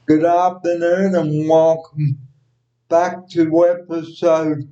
Good afternoon and welcome back to episode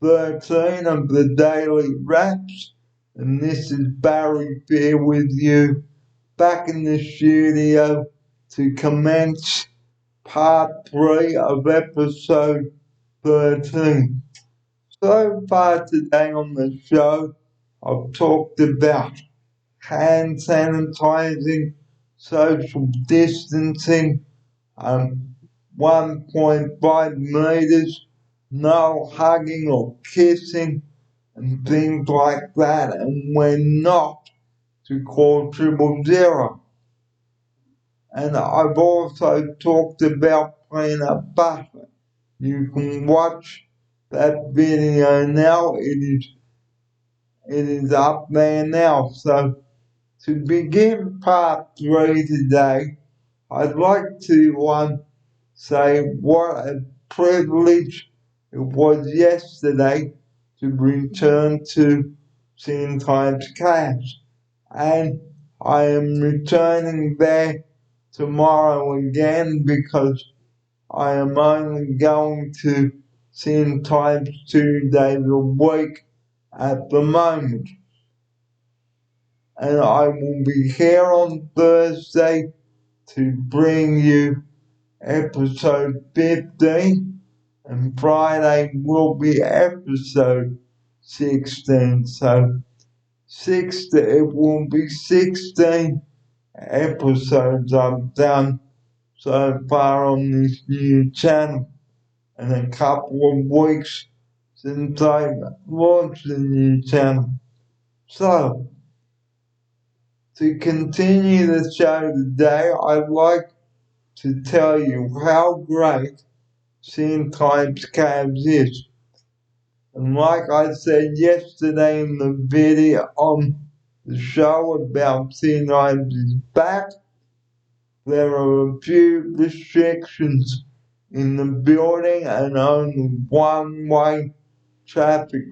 13 of the Daily Wraps. And this is Barry here with you back in the studio to commence part 3 of episode 13. So far today on the show, I've talked about hand sanitizing, social distancing, um, 1.5 meters, no hugging or kissing, and things like that. And we're not to call 000. And I've also talked about peanut butter. You can watch that video now. It is up there now. So to begin part 3 today, I'd like to say what a privilege it was yesterday to return to St. Times Cash. And I am returning there tomorrow again because I am only going to St. Times 2 days a week at the moment. And I will be here on Thursday to bring you episode 15, and Friday will be episode 16. So, it will be 16 episodes I've done so far on this new channel, and a couple of weeks since I launched the new channel. So, to continue the show today, I'd like to tell you how great St. Times Cabs is. And like I said yesterday in the video on the show about St. Ives is back, there are a few restrictions in the building and only one-way traffic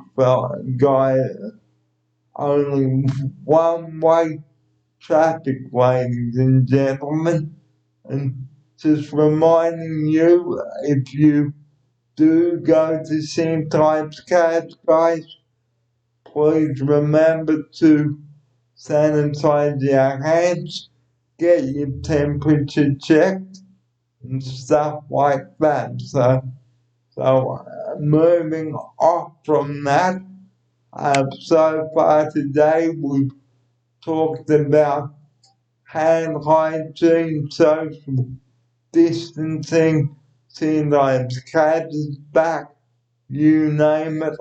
only one-way traffic, ladies and gentlemen. And just reminding you, if you do go to St. Times Cabs, guys, please remember to sanitize your hands, get your temperature checked, and stuff like that. So moving off from that, so far today we've talked about hand hygiene, social distancing, St. Ives Cabs is back, you name it.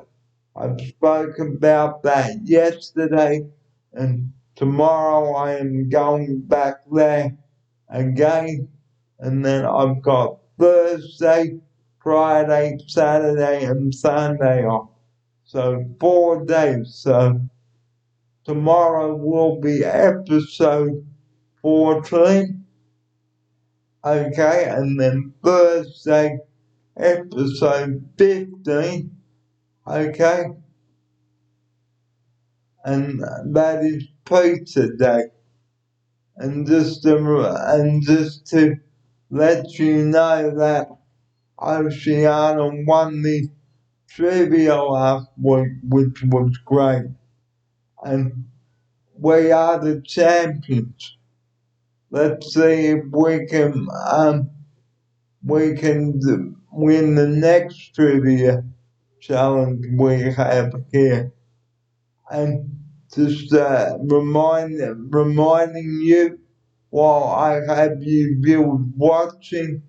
I've spoken about that yesterday, and tomorrow I am going back there again, and then I've got Thursday, Friday, Saturday, and Sunday off. So 4 days. So tomorrow will be episode 14, okay, and then Thursday, episode 15, okay, and that is pizza day. And just to let you know that Oceana won the trivia last week, which was great, and we are the champions. Let's see if we can win the next trivia challenge we have here. And just reminding you while I have you viewers watching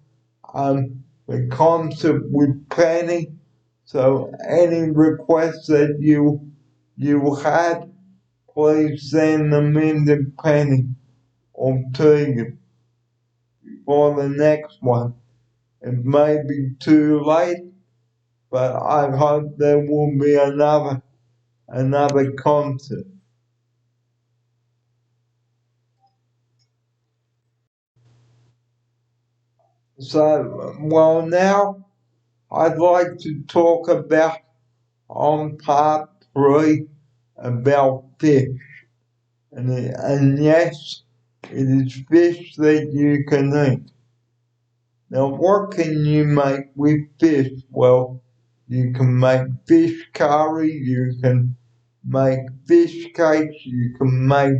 the concert with Penny. So any requests that you had, please send them in to Penny or to you for the next one. It may be too late, but I hope there will be another concert. So, well, now I'd like to talk about on part 3 about fish. And yes, it is fish that you can eat. Now, what can you make with fish? Well, you can make fish curry, you can make fish cakes, you can make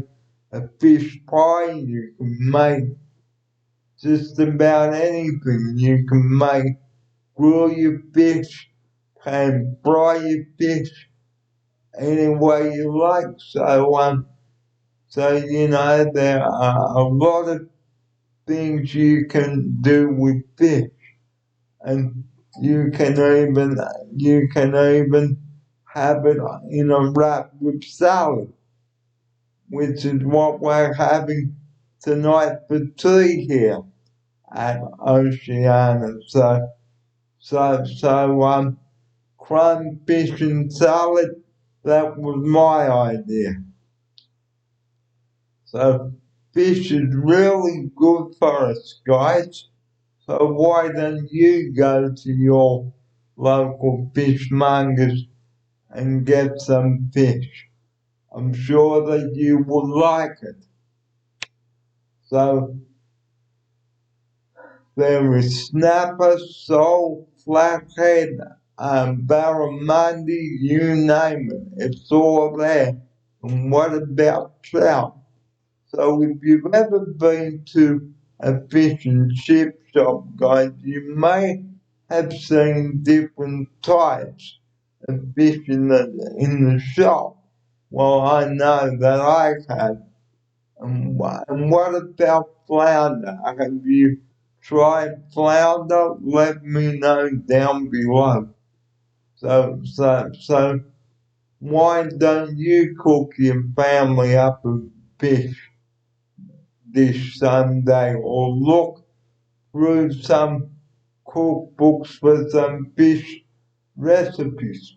a fish pie, you can make just about anything. You can make grill your fish and fry your fish any way you like. So you know there are a lot of things you can do with fish, and you can even you can even have it in a wrap with salad, which is what we're having tonight for tea here at Oceana. So crumb fish and salad, that was my idea. So fish is really good for us, guys. So why don't you go to your local fishmongers and get some fish? I'm sure that you will like it. So there is snapper, sole, flathead, barramundi, you name it. It's all there. And what about trout? So if you've ever been to a fish and chip shop, guys, you may have seen different types of fish in the shop. Well, I know that I have. And what about flounder? Have you tried flounder? Let me know down below. So why don't you cook your family up a fish this Sunday, or look through some cookbooks for some fish recipes?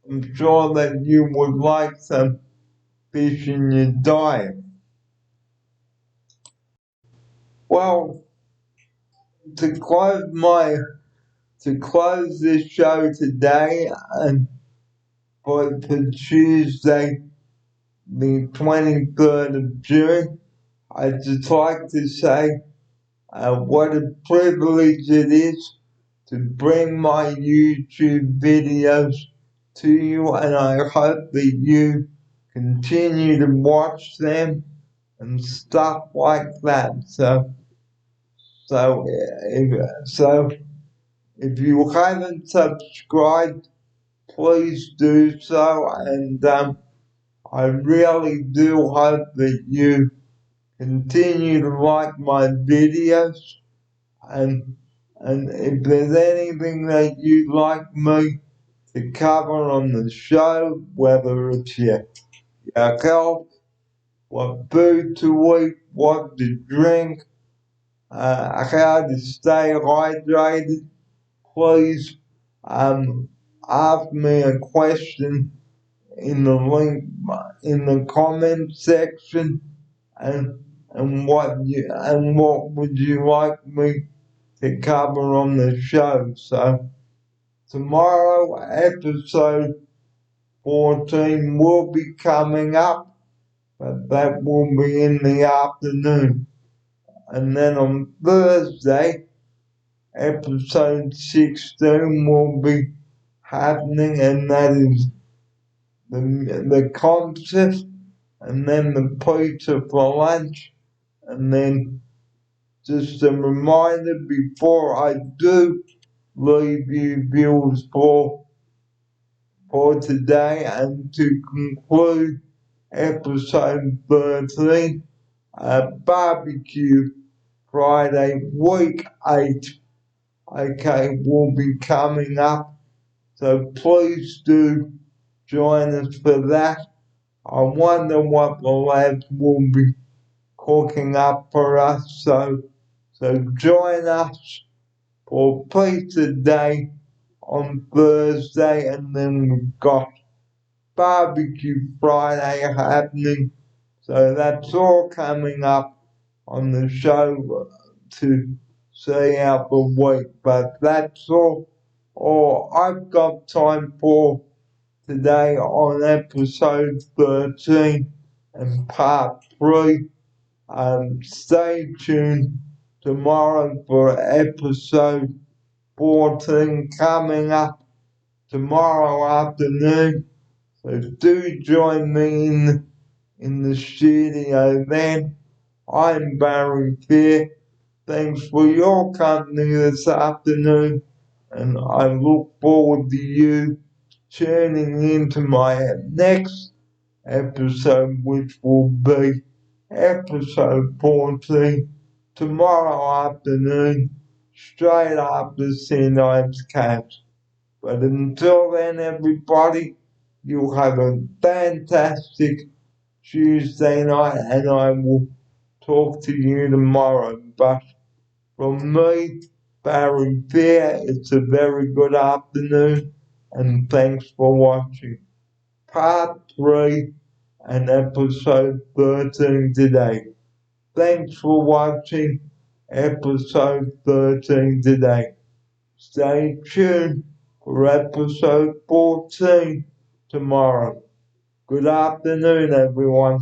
I'm sure that you would like some fish in your diet. Well, to close my to close this show today and for Tuesday, the 23rd of June, I'd just like to say what a privilege it is to bring my YouTube videos to you, and I hope that you continue to watch them and stuff like that. So if you haven't subscribed, please do so, and I really do hope that you continue to like my videos, and if there's anything that you'd like me to cover on the show, whether it's your health, what food to eat, what to drink, how to stay hydrated, please ask me a question in the link in the comment section, and what would you like me to cover on the show. So tomorrow episode 14 will be coming up, but that will be in the afternoon. And then on Thursday, episode 16 will be happening, and that is the concert, and then the pizza for lunch, and then just a reminder before I do leave you viewers for today and to conclude episode 13, barbecue Friday week 8, okay, will be coming up. So please do join us for that. I wonder what the lads will be cooking up for us. So join us for Pizza Day on Thursday, and then we've got Barbecue Friday happening. So that's all coming up on the show to see out the week. But that's all I've got time for today on episode 13 and part 3. Stay tuned tomorrow for episode 14 coming up tomorrow afternoon. So do join me in the studio then. I'm Barry Fear. Thanks for your company this afternoon, and I look forward to you tuning into my next episode, which will be episode 14 tomorrow afternoon, straight after St. Ives Catch. But until then, everybody, you have a fantastic Tuesday night, and I will talk to you tomorrow. But from me, Barry Fear, it's a very good afternoon, and thanks for watching part 3 and episode 13 today. Thanks for watching episode 13 today. Stay tuned for episode 14 tomorrow. Good afternoon, everyone.